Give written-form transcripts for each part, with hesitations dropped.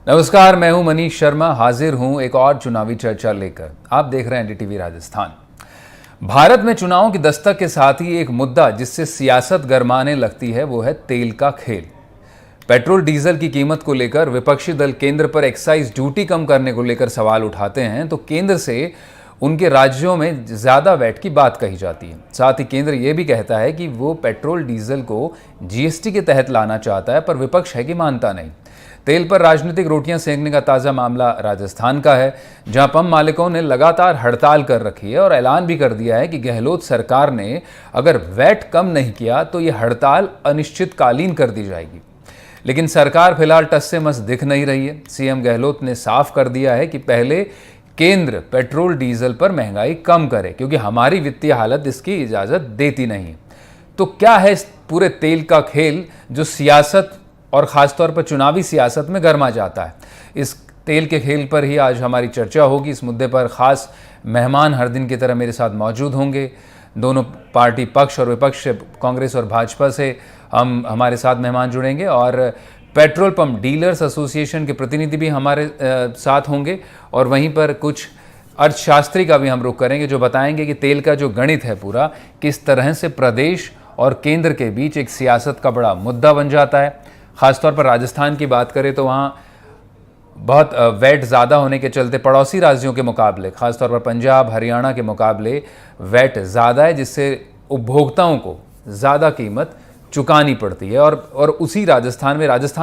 नमस्कार, मैं हूं मनीष शर्मा, हाजिर हूं एक और चुनावी चर्चा लेकर। आप देख रहे हैं एनडीटीवी राजस्थान। भारत में चुनावों की दस्तक के साथ ही एक मुद्दा जिससे सियासत गरमाने लगती है वो है तेल का खेल। पेट्रोल डीजल की कीमत को लेकर विपक्षी दल केंद्र पर एक्साइज ड्यूटी कम करने को लेकर सवाल उठाते हैं तो केंद्र से उनके राज्यों में ज़्यादा वैट की बात कही जाती है। साथ ही केंद्र ये भी कहता है कि वो पेट्रोल डीजल को जीएसटी के तहत लाना चाहता है, पर विपक्ष है कि मानता नहीं। तेल पर राजनीतिक रोटियां सेंकने का ताज़ा मामला राजस्थान का है, जहां पंप मालिकों ने लगातार हड़ताल कर रखी है और ऐलान भी कर दिया है कि गहलोत सरकार ने अगर वैट कम नहीं किया तो ये हड़ताल अनिश्चितकालीन कर दी जाएगी। लेकिन सरकार फिलहाल टस से मस दिख नहीं रही है। सीएम गहलोत ने साफ कर दिया है कि पहले केंद्र पेट्रोल डीजल पर महंगाई कम करे, क्योंकि हमारी वित्तीय हालत इसकी इजाज़त देती नहीं। तो क्या है इस पूरे तेल का खेल जो सियासत और ख़ासतौर पर चुनावी सियासत में गरमा जाता है? इस तेल के खेल पर ही आज हमारी चर्चा होगी। इस मुद्दे पर ख़ास मेहमान हर दिन की तरह मेरे साथ मौजूद होंगे। दोनों पार्टी पक्ष और विपक्ष, कांग्रेस और भाजपा से हमारे साथ मेहमान जुड़ेंगे और पेट्रोल पंप डीलर्स एसोसिएशन के प्रतिनिधि भी हमारे साथ होंगे और वहीं पर कुछ अर्थशास्त्री का भी हम रुख करेंगे जो बताएंगे कि तेल का जो गणित है पूरा किस तरह से प्रदेश और केंद्र के बीच एक सियासत का बड़ा मुद्दा बन जाता है। ख़ासतौर पर राजस्थान की बात करें तो वहाँ बहुत वैट ज़्यादा होने के चलते पड़ोसी राज्यों के मुकाबले, ख़ासतौर पर पंजाब हरियाणा के मुकाबले वैट ज़्यादा है, जिससे उपभोक्ताओं को ज़्यादा कीमत चुकानी पड़ती है। और उसी राजस्थान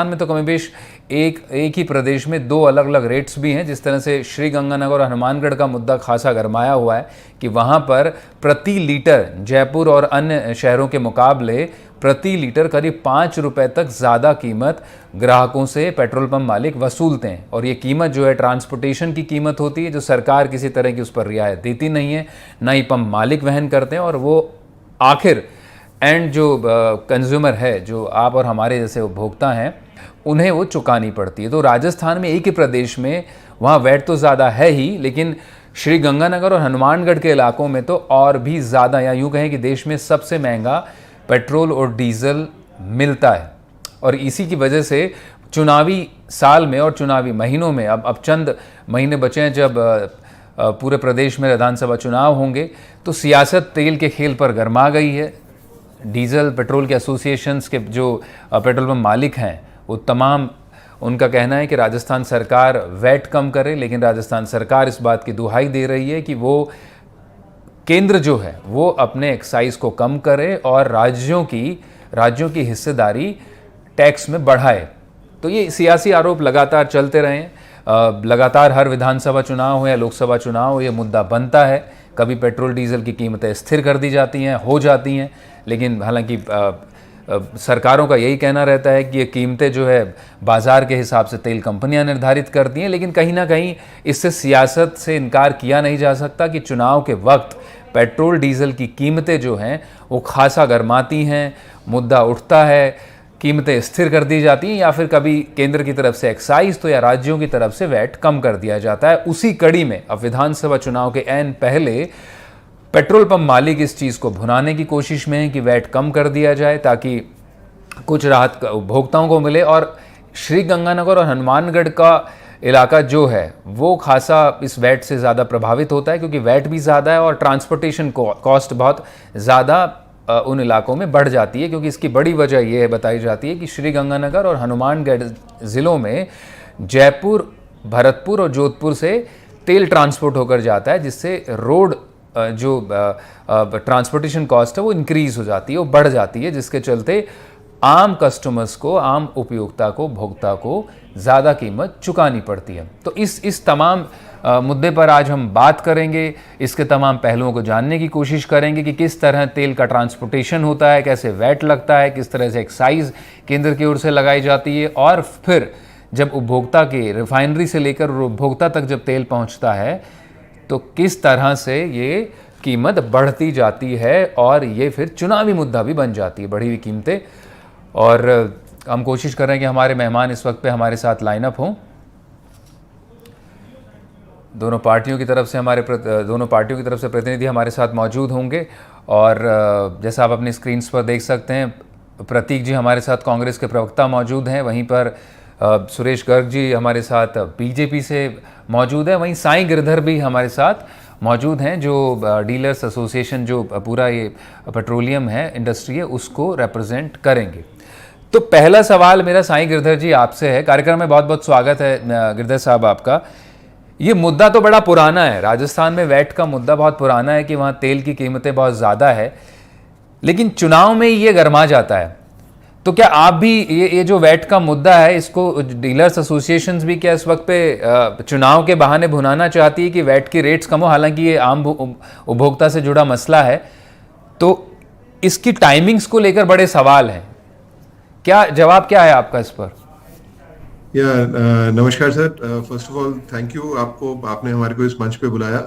में तो कमोबेश एक ही प्रदेश में दो अलग अलग रेट्स भी हैं। जिस तरह से श्रीगंगानगर और हनुमानगढ़ का मुद्दा खासा गरमाया हुआ है कि वहाँ पर प्रति लीटर जयपुर और अन्य शहरों के मुकाबले प्रति लीटर करीब 5 रुपये तक ज़्यादा कीमत ग्राहकों से पेट्रोल पंप मालिक वसूलते हैं। और ये कीमत जो है ट्रांसपोर्टेशन की कीमत होती है, जो सरकार किसी तरह की उस पर रियायत देती नहीं है, ना ही पंप मालिक वहन करते हैं, और वो आखिर एंड जो कंज्यूमर है, जो आप और हमारे जैसे उपभोक्ता हैं, उन्हें वो चुकानी पड़ती है। तो राजस्थान में एक ही प्रदेश में वहाँ वैट तो ज़्यादा है ही, लेकिन श्रीगंगानगर और हनुमानगढ़ के इलाकों में तो और भी ज़्यादा, या यूँ कहें कि देश में सबसे महंगा पेट्रोल और डीजल मिलता है। और इसी की वजह से चुनावी साल में और चुनावी महीनों में अब चंद महीने बचे हैं जब पूरे प्रदेश में विधानसभा चुनाव होंगे, तो सियासत तेल के खेल पर गरमा गई है। डीजल पेट्रोल के एसोसिएशंस के जो पेट्रोल पंप मालिक हैं वो तमाम, उनका कहना है कि राजस्थान सरकार वैट कम करे, लेकिन राजस्थान सरकार इस बात की दुहाई दे रही है कि वो केंद्र जो है वो अपने एक्साइज को कम करे और राज्यों की हिस्सेदारी टैक्स में बढ़ाए। तो ये सियासी आरोप लगातार चलते रहे हैं। लगातार हर विधानसभा चुनाव हो या लोकसभा चुनाव हो, ये मुद्दा बनता है। कभी पेट्रोल डीजल की कीमतें स्थिर कर दी जाती हैं, हो जाती हैं, लेकिन हालांकि सरकारों का यही कहना रहता है कि ये कीमतें जो है बाज़ार के हिसाब से तेल कंपनियां निर्धारित करती हैं। लेकिन कहीं ना कहीं इससे सियासत से इनकार किया नहीं जा सकता कि चुनाव के वक्त पेट्रोल डीजल की कीमतें जो हैं वो खासा गरमाती हैं, मुद्दा उठता है, कीमतें स्थिर कर दी जाती हैं, या फिर कभी केंद्र की तरफ से एक्साइज तो या राज्यों की तरफ से वैट कम कर दिया जाता है। उसी कड़ी में अब विधानसभा चुनाव के ऐन पहले पेट्रोल पंप मालिक इस चीज़ को भुनाने की कोशिश में है कि वैट कम कर दिया जाए ताकि कुछ राहत उपभोक्ताओं को मिले। और श्रीगंगानगर और हनुमानगढ़ का इलाका जो है वो खासा इस वैट से ज़्यादा प्रभावित होता है, क्योंकि वैट भी ज़्यादा है और ट्रांसपोर्टेशन कॉस्ट बहुत ज़्यादा उन इलाकों में बढ़ जाती है। क्योंकि इसकी बड़ी वजह यह बताई जाती है कि श्रीगंगानगर और हनुमानगढ़ ज़िलों में जयपुर, भरतपुर और जोधपुर से तेल ट्रांसपोर्ट होकर जाता है, जिससे रोड जो ट्रांसपोर्टेशन कॉस्ट है वो इंक्रीज़ हो जाती है, वो बढ़ जाती है, जिसके चलते आम कस्टमर्स को, आम उपयोक्ता को, भोक्ता को ज़्यादा कीमत चुकानी पड़ती है। तो इस तमाम मुद्दे पर आज हम बात करेंगे, इसके तमाम पहलुओं को जानने की कोशिश करेंगे कि किस तरह तेल का ट्रांसपोर्टेशन होता है, कैसे वैट लगता है, किस तरह से एक्साइज केंद्र की ओर से लगाई जाती है, और फिर जब उपभोक्ता के रिफाइनरी से लेकर उपभोक्ता तक जब तेल पहुंचता है तो किस तरह से ये कीमत बढ़ती जाती है और ये फिर चुनावी मुद्दा भी बन जाती है, बढ़ी हुई कीमतें। और हम कोशिश कर रहे हैं कि हमारे मेहमान इस वक्त पे हमारे साथ लाइनअप हों। दोनों पार्टियों की तरफ से प्रतिनिधि हमारे साथ मौजूद होंगे। और जैसा आप अपनी स्क्रीन्स पर देख सकते हैं, प्रतीक जी हमारे साथ कांग्रेस के प्रवक्ता मौजूद हैं, वहीं पर सुरेश गर्ग जी हमारे साथ बीजेपी से मौजूद है, वहीं साईं गिरधर भी हमारे साथ मौजूद हैं जो डीलर्स एसोसिएशन जो पूरा ये पेट्रोलियम है इंडस्ट्री है उसको रिप्रेजेंट करेंगे। तो पहला सवाल मेरा साईं गिरधर जी आपसे है। कार्यक्रम में बहुत बहुत स्वागत है गिरधर साहब आपका। ये मुद्दा तो बड़ा पुराना है, राजस्थान में वैट का मुद्दा बहुत पुराना है कि वहाँ तेल की कीमतें बहुत ज़्यादा है, लेकिन चुनाव में ये गरमा जाता है। तो क्या आप भी ये जो वैट का मुद्दा है इसको डीलर्स एसोसिएशंस भी क्या इस वक्त पे चुनाव के बहाने भुनाना चाहती है कि वैट की रेट्स कम हो? हालांकि ये आम उपभोक्ता से जुड़ा मसला है, तो इसकी टाइमिंग्स को लेकर बड़े सवाल हैं। क्या जवाब क्या है आपका इस पर? नमस्कार sir. First of all thank you, आपने हमारे को इस मंच पे बुलाया।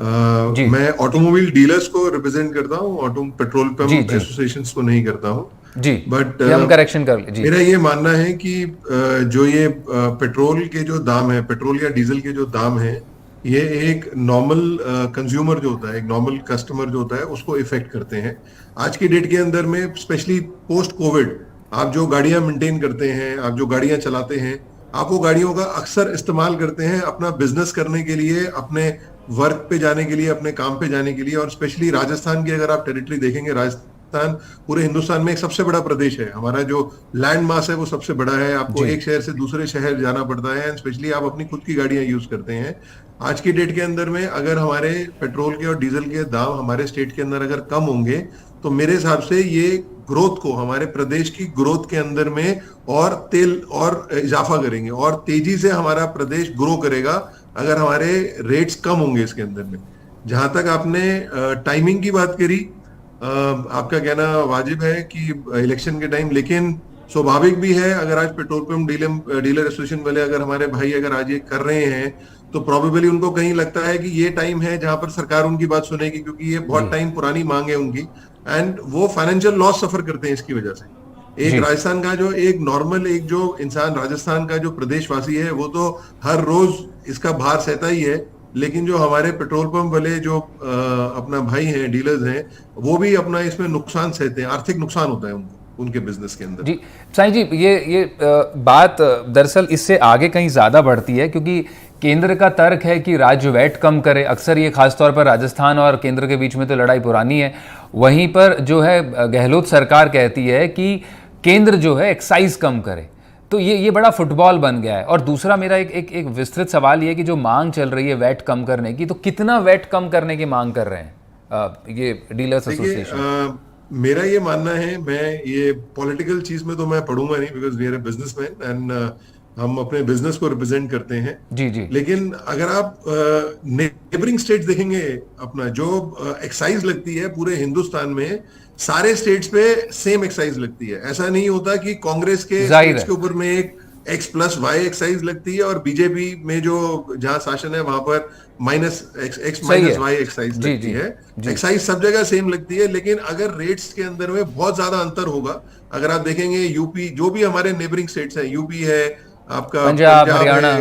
मैं ऑटोमोबाइल डीलर्स को रिप्रेजेंट करता हूँ, ऑटो पेट्रोल पंप एसोसिएशंस को नहीं करता हूँ जी। बट हम करेक्शन कर जी। मेरा ये मानना है कि जो ये पेट्रोल के जो दाम है, पेट्रोल या डीजल के जो दाम है, ये एक नॉर्मल कंज्यूमर जो होता है, एक नॉर्मल कस्टमर जो होता है उसको इफेक्ट करते हैं। आज की डेट के अंदर में स्पेशली पोस्ट कोविड आप जो गाड़ियां मेंटेन करते हैं, आप जो गाड़ियां चलाते हैं, आप वो गाड़ियों का अक्सर इस्तेमाल करते हैं अपना बिजनेस करने के लिए, अपने वर्क पे जाने के लिए, अपने काम पे जाने के लिए। और स्पेशली राजस्थान की अगर आप टेरिटरी देखेंगे, राजस्थान पूरे हिंदुस्तान में एक सबसे बड़ा प्रदेश है। हमारा जो लैंड मास है वो सबसे बड़ा है। आपको एक शहर से दूसरे शहर जाना पड़ता है, एंड स्पेशली आप अपनी खुद की गाड़ियां यूज करते हैं। आज की डेट के अंदर में अगर हमारे पेट्रोल के और डीजल के दाम हमारे स्टेट के अंदर अगर कम होंगे तो मेरे हिसाब से ये ग्रोथ को, हमारे प्रदेश की ग्रोथ के अंदर में और तेल और इजाफा करेंगे और तेजी से हमारा प्रदेश ग्रो करेगा अगर हमारे रेट्स कम होंगे इसके अंदर में। जहां तक आपने टाइमिंग की बात करी, आपका कहना वाजिब है कि इलेक्शन के टाइम, लेकिन स्वाभाविक भी है अगर आज पेट्रोल पंप डीलर एसोसिएशन वाले अगर हमारे भाई अगर आज ये कर रहे हैं तो प्रोबेबली उनको कहीं लगता है कि ये टाइम है जहां पर सरकार उनकी बात सुनेगी, क्योंकि ये बहुत टाइम पुरानी मांग है उनकी, एंड वो फाइनेंशियल लॉस सफर करते हैं इसकी वजह से। एक राजस्थान का जो एक नॉर्मल एक जो इंसान, राजस्थान का जो प्रदेशवासी है, वो तो हर रोज इसका भार सहता ही है, लेकिन जो हमारे पेट्रोल पंप वाले जो अपना भाई हैं, डीलर्स हैं, वो भी अपना इसमें नुकसान सहते हैं, आर्थिक नुकसान होता है उनको उनके बिजनेस के अंदर। जी साईं जी, ये बात दरअसल इससे आगे कहीं ज़्यादा बढ़ती है, क्योंकि केंद्र का तर्क है कि राज्य वैट कम करे। अक्सर ये खासतौर पर राजस्थान और केंद्र के बीच में तो लड़ाई पुरानी है। वहीं पर जो है गहलोत सरकार कहती है कि केंद्र जो है एक्साइज कम करे। तो ये बड़ा फुटबॉल बन गया है। और दूसरा मेरा एक विस्तृत सवाल ये कि जो मांग चल रही है वैट कम करने की, तो कितना वैट कम करने की मांग कर रहे हैं ये डीलर्स एसोसिएशन? मेरा ये मानना है, मैं ये पॉलिटिकल चीज में तो मैं पढ़ूंगा नहीं, because we are a businessman and हम अपने बिजनेस को रिप्रेजेंट करते हैं। जी। लेकिन अगर आप नेबरिंग स्टेट्स देखेंगे, अपना जो एक्साइज लगती है पूरे हिंदुस्तान में, सारे स्टेट्स पे सेम एक्साइज लगती है। ऐसा नहीं होता कि कांग्रेस के स्टेट्स के ऊपर में एक X+Y एक्साइज लगती है और बीजेपी में जो जहां शासन है वहां पर X-Y एक्साइज लगती है। एक्साइज सब जगह सेम लगती है, लेकिन अगर रेट्स के अंदर में बहुत ज्यादा अंतर होगा, अगर आप देखेंगे यूपी, जो भी हमारे नेबरिंग स्टेट्स हैं, यूपी है, आपका पंजाब हरियाणा,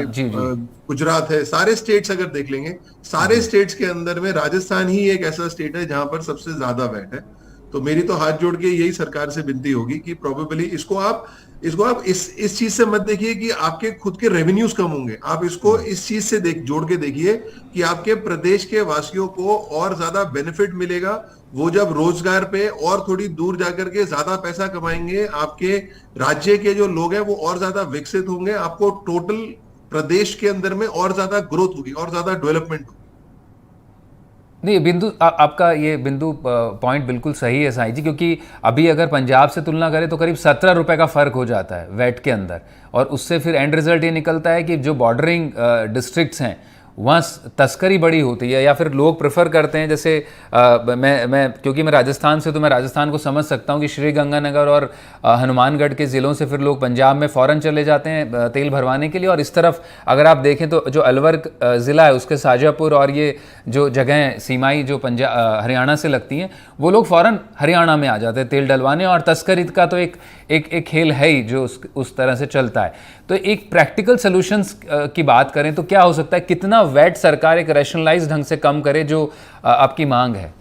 गुजरात है, सारे स्टेट्स अगर देख लेंगे, सारे स्टेट्स के अंदर में राजस्थान ही एक ऐसा स्टेट है जहां पर सबसे ज्यादा वैट है। तो मेरी तो हाथ जोड़ के यही सरकार से विनती होगी कि प्रोबेबली इसको आप इस चीज से मत देखिए कि आपके खुद के रेवेन्यूज कम होंगे। आप इसको इस चीज से जोड़ के देखिए कि आपके प्रदेश के वासियों को और ज्यादा बेनिफिट मिलेगा। वो जब रोजगार पे और थोड़ी दूर जाकर के ज्यादा पैसा कमाएंगे, आपके राज्य के जो लोग हैं वो और ज्यादा विकसित होंगे, आपको टोटल प्रदेश के अंदर में और ज्यादा ग्रोथ होगी और ज्यादा डेवलपमेंट होगी। नहीं, बिंदु आपका ये बिंदु पॉइंट बिल्कुल सही है साईं जी, क्योंकि अभी अगर पंजाब से तुलना करें तो करीब 17 रुपए का फ़र्क हो जाता है वैट के अंदर। और उससे फिर एंड रिजल्ट ये निकलता है कि जो बॉर्डरिंग डिस्ट्रिक्ट्स हैं वहाँ तस्करी बड़ी होती है, या फिर लोग प्रेफर करते हैं, जैसे मैं क्योंकि मैं राजस्थान से, तो मैं राजस्थान को समझ सकता हूँ कि श्रीगंगानगर और हनुमानगढ़ के ज़िलों से फिर लोग पंजाब में फ़ौरन चले जाते हैं तेल भरवाने के लिए। और इस तरफ अगर आप देखें तो जो अलवर ज़िला है उसके शाजापुर और ये जो जगहें सीमाई जो हरियाणा से लगती हैं, वो लोग फ़ौरन हरियाणा में आ जाते हैं तेल डलवाने। और तस्करी का तो एक खेल है ही जो उस तरह से चलता है। तो एक प्रैक्टिकल सॉल्यूशंस की बात करें तो क्या हो सकता है? कितना वैट सरकार एक रैशनलाइज ढंग से कम करे जो आपकी मांग है?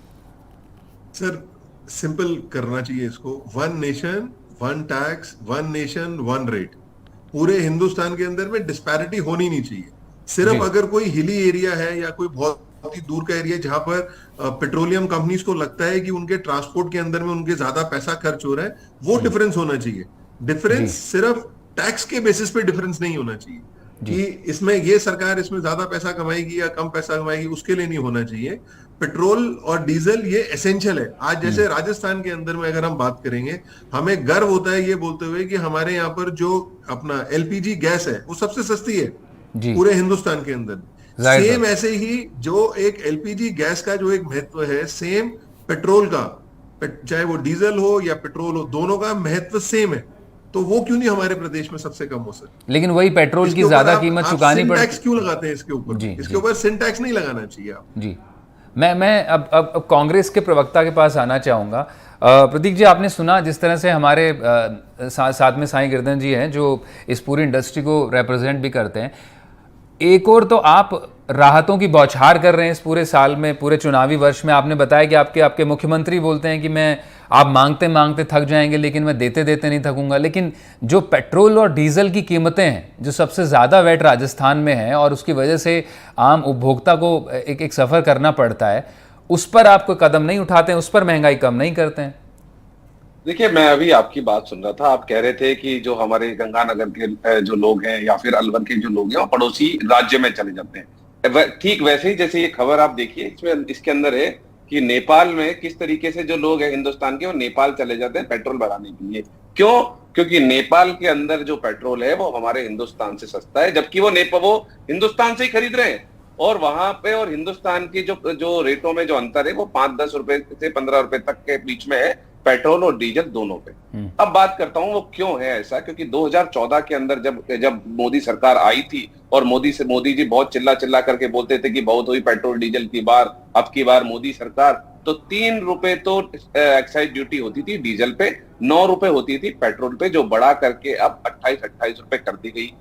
सर सिंपल करना चाहिए इसको, one nation one tax, one nation one rate. पूरे हिंदुस्तान के अंदर में डिस्पैरिटी होनी नहीं चाहिए। सिर्फ अगर कोई हिली एरिया है या कोई बहुत ही दूर का एरिया जहां पर पेट्रोलियम कंपनीज को लगता है कि उनके ट्रांसपोर्ट के अंदर में उनके ज्यादा पैसा खर्च हो रहा है, वो डिफरेंस होना चाहिए। डिफरेंस सिर्फ टैक्स के बेसिस पे डिफरेंस नहीं होना चाहिए कि इसमें ये सरकार इसमें ज्यादा पैसा कमाएगी या कम पैसा कमाएगी, उसके लिए नहीं होना चाहिए। पेट्रोल और डीजल ये एसेंशियल है। आज जैसे राजस्थान के अंदर में अगर हम बात करेंगे, हमें गर्व होता है ये बोलते हुए कि हमारे यहाँ पर जो अपना एलपीजी गैस है वो सबसे सस्ती है पूरे हिंदुस्तान के अंदर। सेम ऐसे ही जो एक एलपीजी गैस का जो एक महत्व है, सेम पेट्रोल का, चाहे वो डीजल हो या पेट्रोल हो, दोनों का महत्व सेम है। तो वो क्यों नहीं हमारे प्रदेश में सबसे कम हो सकता? लेकिन वही पेट्रोल की ज्यादा कीमत चुकानी पड़ती है। टैक्स क्यों लगाते हैं इसके ऊपर? इसके ऊपर सिन टैक्स नहीं लगाना चाहिए आप। जी, मैं अब कांग्रेस के प्रवक्ता के पास आना चाहूंगा। प्रतीक जी, आपने सुना जिस तरह से हमारे साथ में साईं गिरधन जी हैं जो इस पूरी इंडस्ट्री को रिप्रेजेंट भी करते हैं। एक और तो आप राहतों की बौछार कर रहे हैं इस पूरे साल में, पूरे चुनावी वर्ष में। आपने बताया कि आपके मुख्यमंत्री बोलते हैं कि आप मांगते मांगते थक जाएंगे लेकिन मैं देते देते नहीं थकूंगा। लेकिन जो पेट्रोल और डीजल की कीमतें हैं, जो सबसे ज़्यादा वैट राजस्थान में है और उसकी वजह से आम उपभोक्ता को एक सफ़र करना पड़ता है, उस पर आप कोई कदम नहीं उठाते हैं, उस पर महंगाई कम नहीं करते हैं? देखिए, मैं अभी आपकी बात सुन रहा था। आप कह रहे थे कि जो हमारे गंगानगर के जो लोग हैं या फिर अलवर के जो लोग हैं वो पड़ोसी राज्य में चले जाते हैं। ठीक वैसे ही जैसे ये खबर आप देखिए, इसके अंदर है कि नेपाल में किस तरीके से जो लोग हैं हिंदुस्तान के, वो नेपाल चले जाते हैं पेट्रोल भराने के लिए। क्यों? क्योंकि नेपाल के अंदर जो पेट्रोल है वो हमारे हिंदुस्तान से सस्ता है, जबकि वो हिंदुस्तान से ही खरीद रहे हैं। और वहां पे और हिंदुस्तान की जो रेटों में जो अंतर है वो 5-10 रुपए से 15 रुपए तक के बीच में है, पेट्रोल और डीजल दोनों पे। अब बात करता हूं वो क्यों है ऐसा। क्योंकि 2014 के अंदर जब मोदी सरकार आई थी और मोदी जी बहुत चिल्ला करके बोलते थे कि बहुत हुई पेट्रोल डीजल की बार, अब की बार मोदी सरकार, तो 3 रुपए तो एक्साइज ड्यूटी होती थी डीजल पे, 9 रुपए होती थी पेट्रोल पे, जो बढ़ा करके अब 28 रुपए कर दी गई।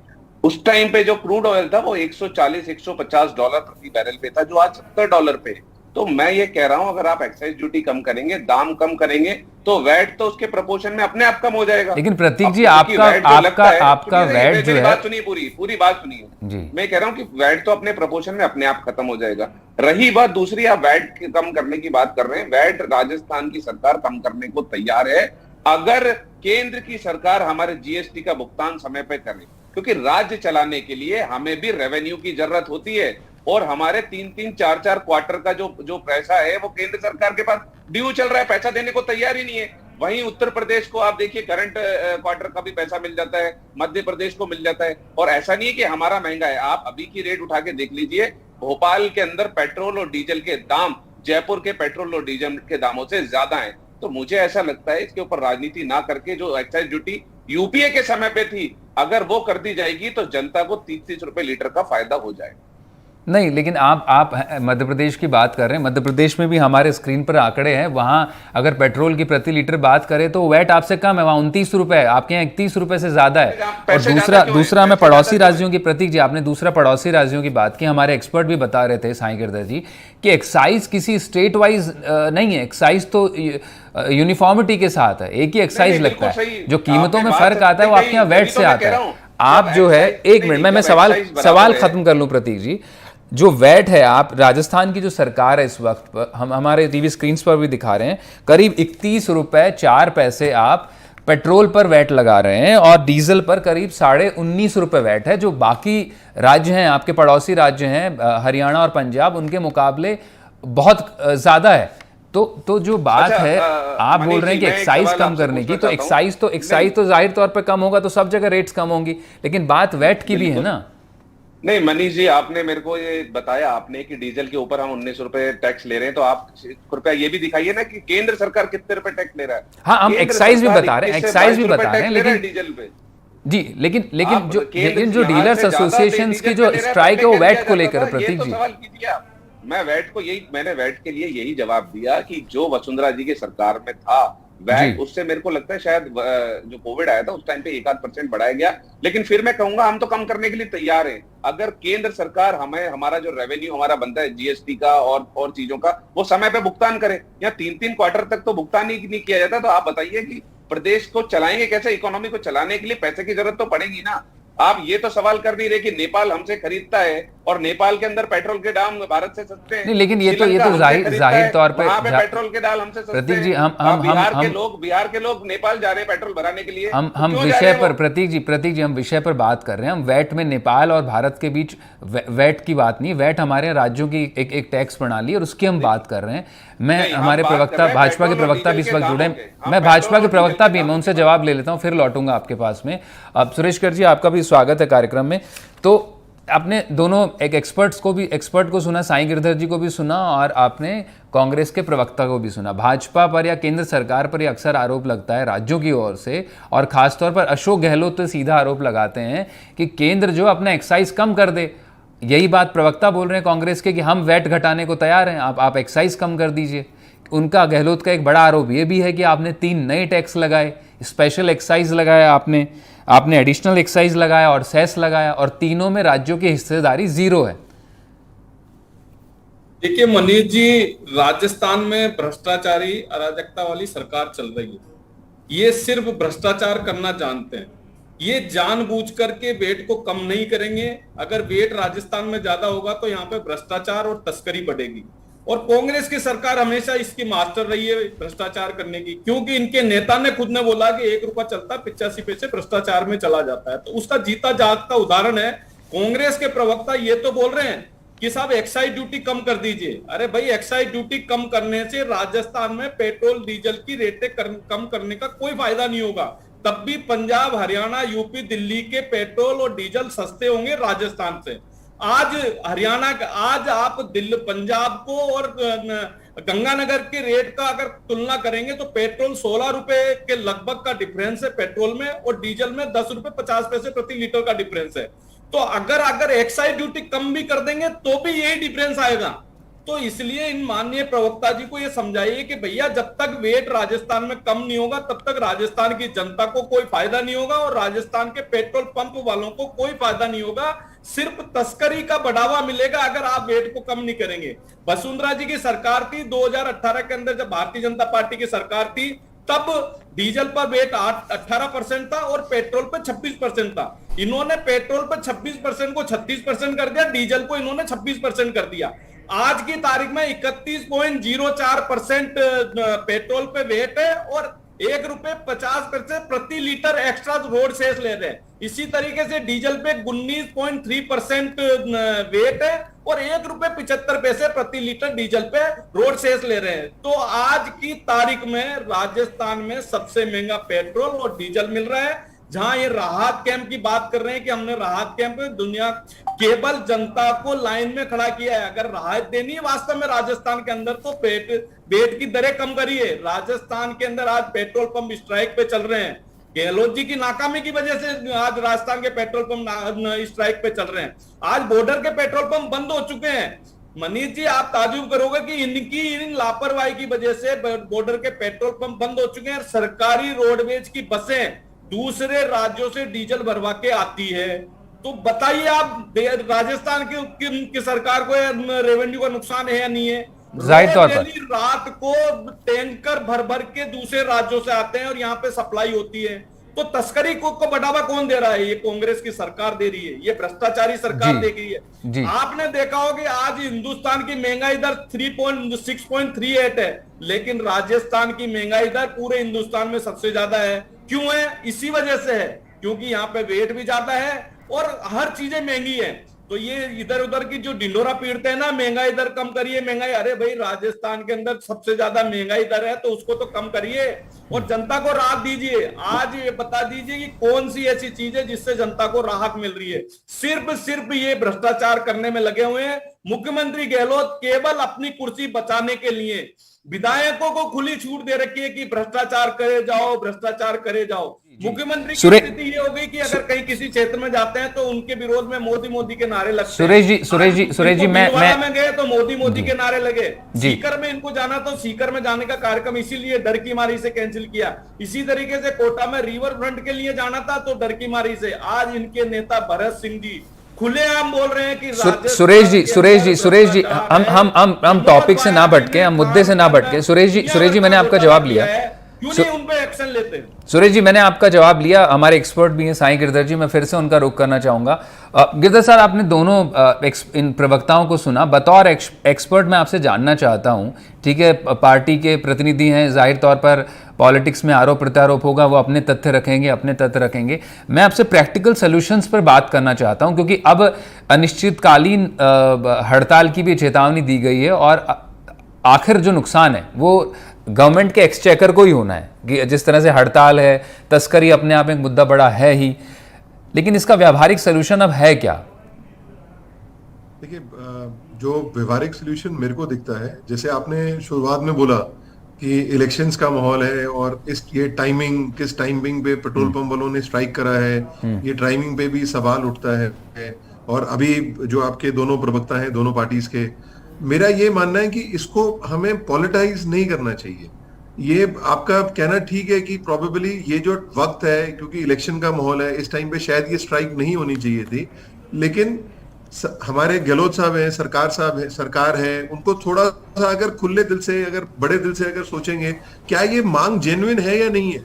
उस टाइम पे जो क्रूड ऑयल था वो $140-150 प्रति बैरल पे था, जो आज $70 पे। तो मैं ये कह रहा हूं, अगर आप एक्साइज ड्यूटी कम करेंगे, दाम कम करेंगे, तो वैट तो उसके प्रोपोर्शन में अपने आप कम हो जाएगा। लेकिन प्रतीक जी, आपका वैट जो है, बात सुनिए, पूरी बात सुनिए। मैं कह रहा हूं कि वैट तो अपने प्रोपोर्शन में अपने आप खत्म हो जाएगा। रही बात दूसरी, आप वैट कम करने की बात कर रहे हैं। वैट राजस्थान की सरकार कम करने को तैयार है, अगर केंद्र की सरकार हमारे जीएसटी का भुगतान समय पे करे। क्योंकि राज्य चलाने के लिए हमें भी रेवेन्यू की जरूरत होती है, और हमारे 3-3, 4-4 क्वार्टर का जो पैसा है वो केंद्र सरकार के पास ड्यू चल रहा है, पैसा देने को तैयार ही नहीं है। वहीं उत्तर प्रदेश को आप देखिए, करंट क्वार्टर का भी पैसा मिल जाता है, मध्य प्रदेश को मिल जाता है। और ऐसा नहीं है कि हमारा महंगा है। आप अभी की रेट उठा के देख लीजिए, भोपाल के अंदर पेट्रोल और डीजल के दाम जयपुर के पेट्रोल और डीजल के दामों से ज्यादा है। तो मुझे ऐसा लगता है इसके ऊपर राजनीति ना करके, जो एक्साइज ड्यूटी यूपीए के समय पे थी, अगर वो कर दी जाएगी तो जनता को 30-30 रुपए लीटर का फायदा हो जाएगा। नहीं, लेकिन आप मध्य प्रदेश की बात कर रहे हैं। मध्य प्रदेश में भी हमारे स्क्रीन पर आंकड़े हैं। वहाँ अगर पेट्रोल की प्रति लीटर बात करें तो वैट आपसे कम है, वहाँ 29 रुपए है, आपके यहाँ 31 रुपए से ज्यादा है। और दूसरा मैं पड़ोसी राज्यों की, प्रतीक जी आपने दूसरा पड़ोसी राज्यों की बात की, हमारे एक्सपर्ट भी बता रहे थे साईं गिरधर जी कि एक्साइज किसी स्टेट वाइज नहीं है, एक्साइज तो यूनिफॉर्मिटी के साथ है, एक ही एक्साइज लगता है। जो कीमतों में फर्क आता है वो आपके यहाँ वैट से आता है। आप जो है, एक मिनट मैं सवाल खत्म कर लूं प्रतीक जी। जो वैट है, आप राजस्थान की जो सरकार है इस वक्त पर, हम हमारे टीवी स्क्रीन पर भी दिखा रहे हैं, करीब 31 रुपए 4 पैसे आप पेट्रोल पर वैट लगा रहे हैं और डीजल पर करीब 19.5 रुपए वैट है। जो बाकी राज्य हैं, आपके पड़ोसी राज्य हैं हरियाणा और पंजाब, उनके मुकाबले बहुत ज्यादा है। तो जो बात है, आप बोल रहे हैं कि एक्साइज कम करने की, तो एक्साइज तो जाहिर तौर पर कम होगा तो सब जगह रेट्स कम होंगी, लेकिन बात वैट की भी है ना। नहीं मनीष जी, आपने मेरे को ये बताया आपने कि डीजल के ऊपर हम 19 रुपए टैक्स ले रहे हैं, तो आप कृपया ये भी दिखाइए ना कि केंद्र सरकार कितने रुपए टैक्स ले रहा है। हाँ, हम एक्साइज भी बता रहे हैं, लेकिन डीजल पे जी, लेकिन जो डीलर्स एसोसिएशन की जो स्ट्राइक है वो वैट को लेकर। प्रतीक जी, सवाल कीजिए आप। मैंने वैट के लिए यही जवाब दिया कि जो वसुंधरा जी की सरकार में था वैट, उससे मेरे को लगता है शायद जो कोविड आया था उस टाइम पे 1-8% बढ़ाया गया, लेकिन फिर मैं कहूंगा हम तो कम करने के लिए तैयार हैं। अगर केंद्र सरकार हमारा जो रेवेन्यू हमारा बनता है जीएसटी का और चीजों का, वो समय पे भुगतान करे। या 3-3 क्वार्टर तक तो भुगतान ही नहीं किया जाता, तो आप बताइए कि प्रदेश को चलाएंगे कैसे? इकोनॉमी को चलाने के लिए पैसे की जरूरत तो पड़ेगी ना। आप ये तो सवाल कर नहीं रहे कि नेपाल हमसे खरीदता है और नेपाल के अंदर पेट्रोल के दाम भारत से सस्ते हैं। नहीं, लेकिन ये तो जाहिर तौर पे पेट्रोल के दाम हमसे सस्ते प्रतीक जी, हम बिहार के लोग नेपाल जा रहे हैं पेट्रोल भराने के लिए। हम विषय पर प्रतीक जी हम विषय पर बात कर रहे हैं। हम वैट में नेपाल और भारत के बीच वैट की बात नहीं, वैट हमारे राज्यों की एक टैक्स प्रणाली है और उसकी हम बात कर रहे हैं। मैं हमारे प्रवक्ता भाजपा के प्रवक्ता भी इस वक्त जुड़े, मैं भाजपा के प्रवक्ता भी, मैं उनसे जवाब ले लेता हूं, फिर लौटूंगा आपके पास में। अब सुरेश कर जी, आपका भी स्वागत है कार्यक्रम में। तो आपने दोनों एक एक्सपर्ट को सुना, साईं गिरधर जी को भी सुना और आपने कांग्रेस के प्रवक्ता को भी सुना। भाजपा पर या केंद्र सरकार पर यह अक्सर आरोप लगता है राज्यों की ओर से, और खासतौर पर अशोक गहलोत तो सीधा आरोप लगाते हैं कि केंद्र जो अपना एक्साइज कम कर दे। यही बात प्रवक्ता बोल रहे हैं कांग्रेस के कि हम वैट घटाने को तैयार हैं, आप एक्साइज कम कर दीजिए। उनका, गहलोत का एक बड़ा आरोप ये भी है कि आपने 3 नए टैक्स लगाए, स्पेशल एक्साइज लगाया आपने एडिशनल एक्साइज लगाया और सेस लगाया, और तीनों में राज्यों की हिस्सेदारी 0 है। देखिए मनीष जी, राजस्थान में भ्रष्टाचारी अराजकता वाली सरकार चल रही है। ये सिर्फ भ्रष्टाचार करना जानते हैं। ये जानबूझ करके वेट को कम नहीं करेंगे। अगर वेट राजस्थान में ज्यादा होगा तो यहाँ पे भ्रष्टाचार और तस्करी बढ़ेगी, और कांग्रेस की सरकार हमेशा इसकी मास्टर रही है भ्रष्टाचार करने की, क्योंकि इनके नेता ने खुद ने बोला कि 1 रुपया चलता 85 पैसे भ्रष्टाचार में चला जाता है। तो उसका जीता जागता उदाहरण है। कांग्रेस के प्रवक्ता ये तो बोल रहे हैं कि साहब एक्साइज ड्यूटी कम कर दीजिए। अरे भाई, एक्साइज ड्यूटी कम करने से राजस्थान में पेट्रोल डीजल की रेटें कम करने का कोई फायदा नहीं होगा। तब भी पंजाब, हरियाणा, यूपी, दिल्ली के पेट्रोल और डीजल सस्ते होंगे राजस्थान से। आज हरियाणा का, आज आप दिल्ली, पंजाब को और गंगानगर के रेट का अगर तुलना करेंगे तो पेट्रोल 16 रुपए के लगभग का डिफरेंस है पेट्रोल में, और डीजल में 10 रुपए 50 पैसे प्रति लीटर का डिफरेंस है। तो अगर एक्साइज ड्यूटी कम भी कर देंगे तो भी यही डिफरेंस आएगा। तो इसलिए इन माननीय प्रवक्ता जी को यह समझाइए कि भैया, जब तक वेट राजस्थान में कम नहीं होगा तब तक राजस्थान की जनता को कोई फायदा नहीं होगा और राजस्थान के पेट्रोल पंप वालों को कोई फायदा नहीं होगा। सिर्फ तस्करी का बढ़ावा मिलेगा अगर आप वेट को कम नहीं करेंगे। वसुंधरा जी की सरकार थी 2018 के अंदर, जब भारतीय जनता पार्टी की सरकार थी, तब डीजल पर वेट 18% था और पेट्रोल पर 26% था। इन्होंने पेट्रोल पर 26% को 36% कर दिया, डीजल को इन्होंने 26% कर दिया। आज की तारीख में 31.04% पेट्रोल पे वेट है और 1 रुपए 50 पैसे प्रति लीटर एक्स्ट्रा रोड सेस ले रहे हैं। इसी तरीके से डीजल पे 19.3% वेट है और 1 रुपए 75 पैसे प्रति लीटर डीजल पे रोड सेस ले रहे हैं। तो आज की तारीख में राजस्थान में सबसे महंगा पेट्रोल और डीजल मिल रहा है। जहां ये राहत कैंप की बात कर रहे हैं कि हमने राहत कैंप में दुनिया केवल जनता को लाइन में खड़ा किया है। अगर राहत देनी है वास्तव में राजस्थान के अंदर तो वेट की दरें कम करिए। राजस्थान के अंदर आज पेट्रोल पंप स्ट्राइक पे चल रहे हैं। गहलोत जी की नाकामी की वजह से आज राजस्थान के पेट्रोल पंप स्ट्राइक पे चल रहे हैं। आज बॉर्डर के पेट्रोल पंप बंद हो चुके हैं। मनीष जी, आप ताजुब करोगे कि इन लापरवाही की वजह से बॉर्डर के पेट्रोल पंप बंद हो चुके हैं। सरकारी रोडवेज की बसें दूसरे राज्यों से डीजल भरवा के आती है। तो बताइए आप, राजस्थान की सरकार को रेवेन्यू का नुकसान है या नहीं है? जाहिर तौर पर रात को टैंकर भर भर के दूसरे राज्यों से आते हैं और यहाँ पे सप्लाई होती है। तो तस्करी को बढ़ावा कौन दे रहा है? ये कांग्रेस की सरकार दे रही है, ये भ्रष्टाचारी सरकार दे रही है। आपने देखा होगा कि आज हिंदुस्तान की महंगाई दर 6.38 है, लेकिन राजस्थान की महंगाई दर पूरे हिंदुस्तान में सबसे ज्यादा है। क्यों है? इसी वजह से है, क्योंकि यहाँ पे वेट भी ज्यादा है और हर चीजें महंगी है। तो ये इधर उधर की जो ढिंडोरा पीटते हैं ना, महंगाई दर कम करिए, महंगाई, अरे भाई राजस्थान के अंदर सबसे ज्यादा महंगाई दर है तो उसको तो कम करिए और जनता को राहत दीजिए। आज ये बता दीजिए कि कौन सी ऐसी चीज है जिससे जनता को राहत मिल रही है। सिर्फ ये भ्रष्टाचार करने में लगे हुए हैं। मुख्यमंत्री गहलोत केवल अपनी कुर्सी बचाने के लिए विधायकों को खुली छूट दे रखी है कि भ्रष्टाचार करे जाओ, भ्रष्टाचार करे जाओ। मुख्यमंत्री की स्थिति ये हो गई कि अगर कहीं किसी क्षेत्र में जाते हैं तो उनके विरोध में मोदी के नारे लगते हैं। सुरेश जी मैं गए तो मोदी के नारे लगे। सीकर में इनको जाना तो सीकर में जाने का कार्यक्रम इसीलिए डर की मारी से कैंसिल किया। इसी तरीके से कोटा में रिवर फ्रंट के लिए जाना था तो डर की मारी से। आज इनके नेता भरत सिंह जी खुलेआम बोल रहे हैं कि सुरेश जी हम टॉपिक से ना भटके, हम मुद्दे से ना भटके। सुरेश जी मैंने आपका जवाब लिया। क्यों नहीं उन पे एक्शन लेते हैं? सुरेश जी, मैंने आपका जवाब लिया। हमारे एक्सपर्ट भी हैं साईं गिरधर जी, मैं फिर से उनका रुख करना चाहूंगा। गिरधर सर, आपने दोनों इन प्रवक्ताओं को सुना। बतौर एक्सपर्ट मैं आपसे जानना चाहता हूं, ठीक है, पार्टी के प्रतिनिधि हैं, जाहिर तौर पर पॉलिटिक्स में आरोप प्रत्यारोप होगा, वो अपने तथ्य रखेंगे, अपने तथ्य रखेंगे। मैं आपसे प्रैक्टिकल सोल्यूशंस पर बात करना चाहता हूं, क्योंकि अब अनिश्चितकालीन हड़ताल की भी चेतावनी दी गई है और आखिर जो नुकसान है वो गवर्नमेंट के एक्सचेकर को ही होना है। कि जिस तरह से हड़ताल है, तस्करी अपने आप में एक मुद्दा बड़ा है ही, लेकिन इसका व्यावहारिक सलूशन अब है क्या? देखिए, जो व्यवहारिक सोल्यूशन मेरे को दिखता है, जैसे आपने शुरुआत में बोला कि इलेक्शंस का माहौल है और ये टाइमिंग, किस टाइमिंग पे पेट्रोल पंप वालों ने स्ट्राइक करा है, ये टाइमिंग पे भी सवाल उठता है। और अभी जो आपके दोनों प्रवक्ता हैं दोनों पार्टीज के, मेरा ये मानना है कि इसको हमें पॉलिटाइज नहीं करना चाहिए। ये आपका कहना ठीक है कि प्रोबेबली ये जो वक्त है, क्योंकि इलेक्शन का माहौल है, इस टाइम पे शायद ये स्ट्राइक नहीं होनी चाहिए थी, लेकिन हमारे गहलोत साहब हैं, सरकार है, उनको थोड़ा सा अगर खुले दिल से, अगर बड़े दिल से अगर सोचेंगे क्या ये मांग जेन्युइन है या नहीं है।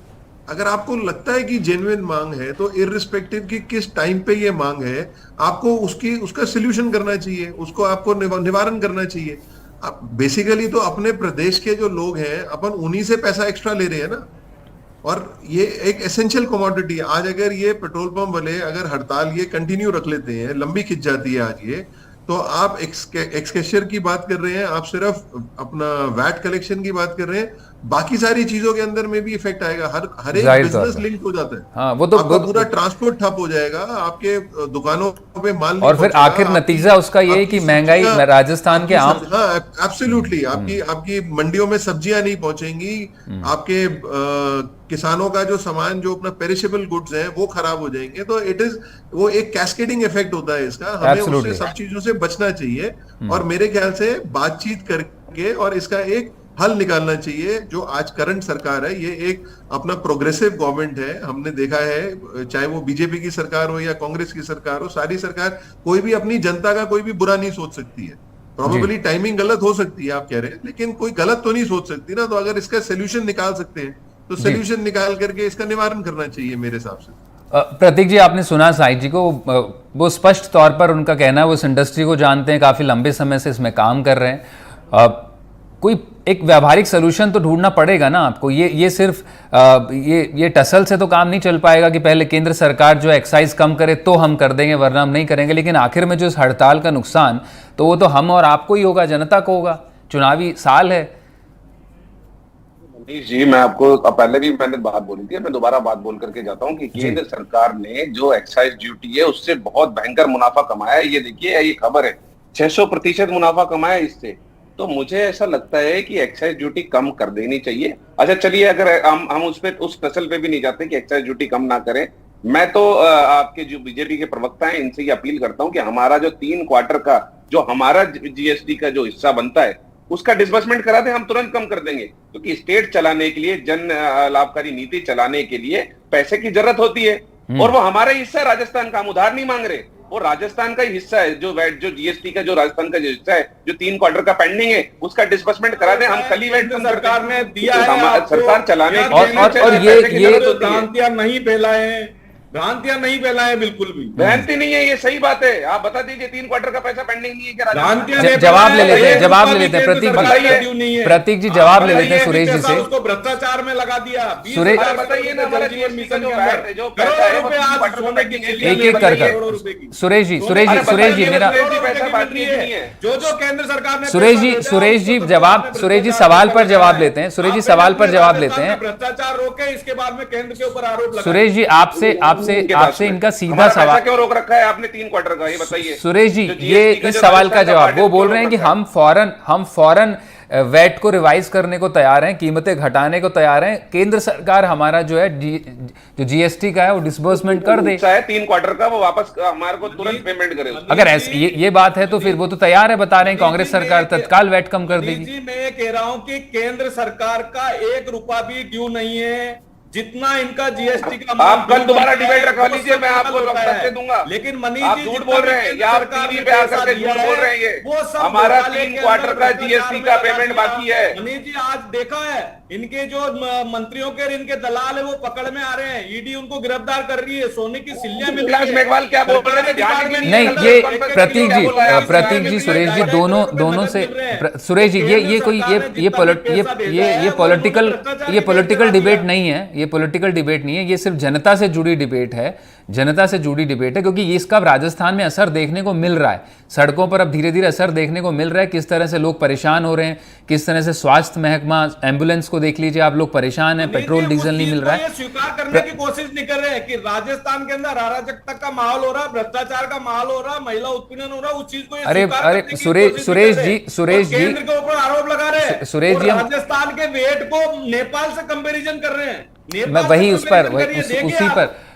अगर आपको लगता है कि जेन्युइन मांग है तो इररिस्पेक्टिव कि किस टाइम पे ये मांग है, आपको उसका सोल्यूशन करना चाहिए, उसको आपको निवारण करना चाहिए। अब बेसिकली तो अपने प्रदेश के जो लोग हैं, अपन उन्हीं से पैसा एक्स्ट्रा ले रहे हैं ना, और ये एक एसेंशियल कमोडिटी है। आज अगर ये पेट्रोल पंप वाले अगर हड़ताल ये कंटिन्यू रख लेते हैं, लंबी खिंच जाती है आज ये, तो आप एक्सकेशियर की बात कर रहे हैं, आप सिर्फ अपना वैट कलेक्शन की बात कर रहे हैं, बाकी सारी चीजों के अंदर में भी इफेक्ट आएगा। हर एक बिजनेस लिंक हो जाता है। हाँ, वो तो आपका पूरा ट्रांसपोर्ट ठप हो जाएगा, आपके दुकानों पे माल और फिर आखिर नतीजा उसका ये है कि महंगाई राजस्थान के आम, हाँ एब्सोल्युटली, आपकी मंडियों में सब्जियां नहीं पहुंचेंगी, आपके किसानों का जो सामान, जो अपना पेरिशेबल गुड्स है, वो खराब हो जाएंगे। तो वो एक कैस्केडिंग इफेक्ट होता है इसका। हमें उससे सब चीजों से बचना चाहिए और मेरे ख्याल से बातचीत करके और इसका एक हल निकालना चाहिए। जो आज करंट सरकार है, ये एक अपना प्रोग्रेसिव गवर्नमेंट है। हमने देखा है, चाहे वो बीजेपी की सरकार हो या कांग्रेस की सरकार हो, सारी सरकार कोई भी अपनी जनता का कोई भी बुरा नहीं सोच सकती है। प्रोबेबली टाइमिंग गलत हो सकती है, आप कह रहे हैं, लेकिन कोई गलत तो नहीं सोच सकती ना। तो अगर इसका सोल्यूशन निकाल सकते हैं तो सोल्यूशन निकाल करके इसका निवारण करना चाहिए मेरे हिसाब से। प्रतीक जी, आपने सुना साई जी को, वो स्पष्ट तौर पर उनका कहना है वो इस इंडस्ट्री को जानते हैं, काफी लंबे समय से इसमें काम कर रहे हैं। कोई एक व्यावहारिक सलूशन तो ढूंढना पड़ेगा ना आपको। ये सिर्फ ये टसल से तो काम नहीं चल पाएगा कि पहले केंद्र सरकार जो एक्साइज कम करे तो हम कर देंगे, वरना हम नहीं करेंगे। लेकिन आखिर में जो इस हड़ताल का नुकसान, तो वो तो हम और आपको ही होगा, जनता को होगा। चुनावी साल है। मनीष जी, मैं आपको पहले भी मैंने बात बोली थी, मैं दोबारा बात बोल करके जाता हूं कि केंद्र सरकार ने जो एक्साइज ड्यूटी है उससे बहुत भयंकर मुनाफा कमाया है। ये देखिए, ये खबर है, 600% मुनाफा कमाया इससे। तो मुझे ऐसा लगता है कि एक्साइज ड्यूटी कम कर देनी चाहिए। अच्छा चलिए, अगर हम उस फसल पे भी नहीं जाते कि एक्साइज ड्यूटी कम ना करें, मैं तो आपके जो बीजेपी के प्रवक्ता हैं इनसे ये अपील करता हूं कि हमारा जो 3 क्वार्टर का जो हमारा जीएसटी का जो हिस्सा बनता है उसका डिसबर्समेंट करा दें, हम तुरंत कम कर देंगे। क्योंकि स्टेट चलाने के लिए, जन लाभकारी नीति चलाने के लिए पैसे की जरूरत होती है, और वो हमारा हिस्सा राजस्थान का, हम उधार नहीं मांग रहे, वो राजस्थान का हिस्सा है। जो वैट, जो जीएसटी का जो राजस्थान का जो हिस्सा है, जो 3 क्वार्टर का पेंडिंग है, उसका डिसबर्समेंट करा दें। हम कल ही वैट सरकार ने दिया है, सरकार चलाने और ये भ्रांतियां नहीं फैलाए, भ्रांतियां नहीं फैलाए, बिल्कुल भी भ्रांति नहीं है, ये सही बात है। आप बता दीजिए 3 क्वार्टर का पैसा पेंडिंग नहीं है क्या? जवाब ले लेते हैं, जवाब ले लेते हैं प्रतीक जी, जवाब ले लेते हैं सुरेश जी से। उसको भ्रष्टाचार में लगा दिया। सुरेश बताइए ना, हमारा मिशन जो पैसा है वो एक एक कर सुरेश जी मेरा जो केंद्र सरकार ने, सुरेश जी सवाल पर जवाब लेते हैं। सुरेश जी सवाल पर जवाब लेते हैं। भ्रष्टाचार रोके, इसके बाद में केंद्र के ऊपर आरोप लगा। सुरेश जी, आपसे इनका सीधा सवाल क्यों रोक रखा है आपने 3 क्वार्टर का, ये बताइए। सुरेश जी, ये इस सवाल का जवाब, वो बोल रहे हैं कि हम फौरन वैट को रिवाइज करने को तैयार हैं, कीमतें घटाने को तैयार हैं। केंद्र सरकार हमारा जो है जो जीएसटी का है वो डिसबर्समेंट कर दे, 3 क्वार्टर का वो वापस हमारे को तुरंत पेमेंट करे। अगर ऐसे ये बात है तो फिर वो तो तैयार है, बता रहे हैं कांग्रेस सरकार तत्काल वैट कम कर देगी। जी, मैं ये कह रहा हूं कि केंद्र सरकार का 1 रुपया भी ड्यू नहीं है, जितना इनका जीएसटी का। आप कल दोबारा डिबेट रखवा लीजिए, मैं आपको वक्त दे दूंगा। लेकिन मनीष आप झूठ बोल रहे हैं, या आप टीवी पे आकर के झूठ बोल रहे हैं। ये हमारा 3 क्वार्टर का जीएसटी का पेमेंट बाकी है। मनीष जी, आज देखा है इनके जो मंत्रियों के इनके दलाल है वो पकड़ में आ रहे हैं, ईडी उनको गिरफ्तार कर रही है, सोने की सिल्लियां मिल रही है। मेघवाल क्या बोल रहे हैं? नहीं, ये प्रतीक जी, सुरेश जी, दोनों से, सुरेश जी, ये पॉलिटिकल डिबेट नहीं है, ये पॉलिटिकल डिबेट नहीं है, ये सिर्फ जनता से जुड़ी डिबेट है, जनता से जुड़ी डिबेट है, क्योंकि इसका राजस्थान में असर देखने को मिल रहा है। सड़कों पर अब धीरे धीरे असर देखने को मिल रहा है, किस तरह से लोग परेशान हो रहे हैं, किस तरह से स्वास्थ्य महकमा, एम्बुलेंस को देख लीजिए आप, लोग परेशान हैं, पेट्रोल डीजल नहीं मिल रहा है। स्वीकार करने की कोशिश नहीं कर रहे हैं कि राजस्थान के अंदर अराजकता का माहौल हो रहा है, भ्रष्टाचार का माहौल हो रहा है, महिला उत्पीड़न हो रहा है, उस चीज को अरे सुरेश जी केंद्र के ऊपर आरोप लगा रहे हैं, सुरेश जी, राजस्थान के वेट को नेपाल से कंपैरिजन कर रहे हैं। मैं वही उसी पर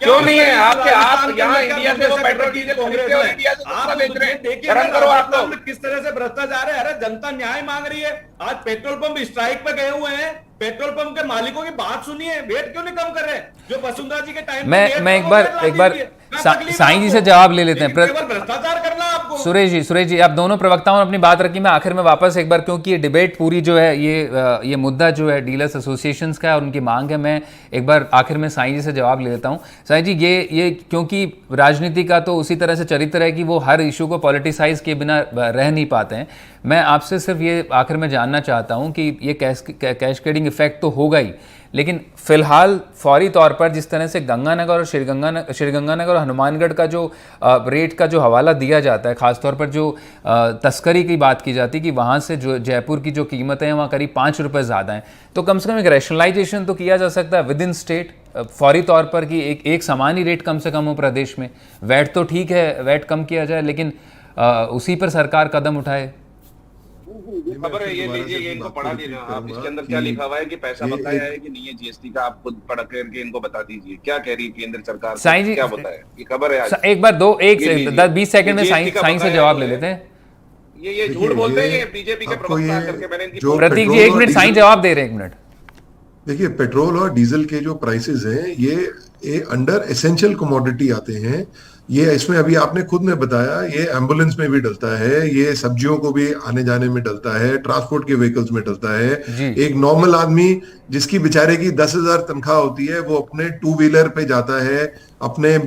क्यों नहीं है? आपके आप यहाँ इंडिया से पेट्रोल डीजल खरीदते हो, इंडिया से दूसरा बेच रहे हैं। शर्म करो आप लोग। किस तरह से भ्रष्टाचार है। अरे जनता न्याय मांग रही है। आज पेट्रोल पंप स्ट्राइक पे गए हुए हैं, पेट्रोल पंप के मालिकों की बात सुनिए, वेट क्यों नहीं कम कर रहे? जो वसुंधरा जी के टाइम मैं एक बार साईं जी से जवाब ले लेते हैं। भ्रष्टाचार करना आपको। सुरेश जी, आप दोनों प्रवक्ताओं ने अपनी बात रखी, मैं आखिर में वापस एक बार, क्योंकि ये डिबेट पूरी जो है, ये मुद्दा जो है डीलर्स एसोसिएशंस का है और उनकी मांग है, मैं एक बार आखिर में साईं जी से जवाब ले लेता हूं। साईं जी, ये क्योंकि राजनीति का तो उसी तरह से चरित्र है कि वो हर इशू को पॉलिटिसाइज किए बिना रह नहीं पाते हैं। मैं आपसे सिर्फ ये आखिर में जानना चाहता हूं कि ये कैस्केडिंग इफेक्ट तो होगा ही, लेकिन फिलहाल फौरी तौर पर जिस तरह से गंगानगर और श्रीगंगानगर और हनुमानगढ़ का जो रेट का जो हवाला दिया जाता है, खासतौर पर जो तस्करी की बात की जाती है कि वहाँ से जो जयपुर की जो कीमतें हैं वहाँ करीब 5 रुपये ज़्यादा हैं, तो कम से कम एक रैशनलाइजेशन तो किया जा सकता है विद इन स्टेट, फौरी तौर पर कि एक समान ही रेट कम से कम हो प्रदेश में। वैट तो ठीक है, वैट कम किया जाए, लेकिन उसी पर सरकार कदम उठाए। खबर है, ये लीजिए, ये इनको पढ़ा दीजिए आप। इसके अंदर क्या लिखा हुआ है कि पैसा बताया है कि नहीं है जीएसटी का, आप खुद पढ़ करके इनको बता दीजिए क्या कह रही है केंद्र सरकार, साईं जी क्या बताया। ये खबर है आज। एक बार 10-20 सेकंड में साईं से जवाब ले लेते हैं। ये झूठ बोलते हैं, ये बीजेपी के प्रवक्ता करके मैंने इनकी। प्रतीक जी, 1 मिनट, साईं जवाब दे रहे हैं, 1 मिनट। देखिए, पेट्रोल और डीजल के जो प्राइसेस हैं, ये अंडर एसेंशियल कमोडिटी आते हैं। ये इसमें अभी आपने खुद ने बताया, ये एम्बुलेंस में भी डलता है, ये सब्जियों को भी आने जाने में डलता है, ट्रांसपोर्ट के व्हीकल्स में डलता है। एक नॉर्मल आदमी जिसकी बेचारे की 10,000 तनख्वाह होती है, वो अपने 2 व्हीलर पे जाता है, अपने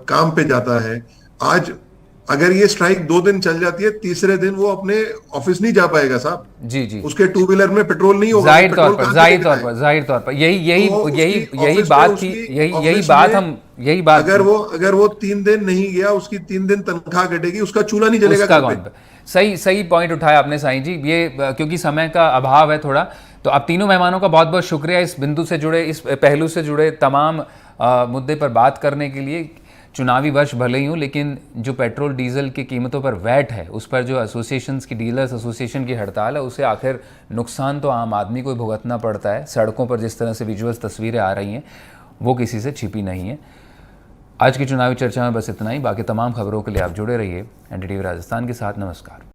काम पे जाता है। आज अगर ये स्ट्राइक 2 दिन चल जाती है, तीसरे दिन वो अपने ऑफिस नहीं जा पाएगा साहब। जी, उसके 2 व्हीलर में पेट्रोल नहीं होगा। जाहिर तौर पर यही बात अगर वो 3 दिन नहीं गया, उसकी 3 दिन तनख्वाह कटेगी, उसका चूल्हा नहीं जलेगा। सही पॉइंट उठाया आपने साईं जी। ये क्योंकि समय का अभाव है थोड़ा, तो आप तीनों मेहमानों का बहुत बहुत शुक्रिया इस बिंदु से जुड़े, इस पहलू से जुड़े तमाम मुद्दे पर बात करने के लिए। चुनावी वर्ष भले ही हो, लेकिन जो पेट्रोल डीजल की कीमतों पर वैट है, उस पर जो एसोसिएशंस की, डीलर्स एसोसिएशन की हड़ताल है, उसे आखिर नुकसान तो आम आदमी को भुगतना पड़ता है। सड़कों पर जिस तरह से विजुअल्स तस्वीरें आ रही हैं, वो किसी से छिपी नहीं है। आज की चुनावी चर्चा में बस इतना ही। बाकी तमाम खबरों के लिए आप जुड़े रहिए एनडीटीवी राजस्थान के साथ। नमस्कार।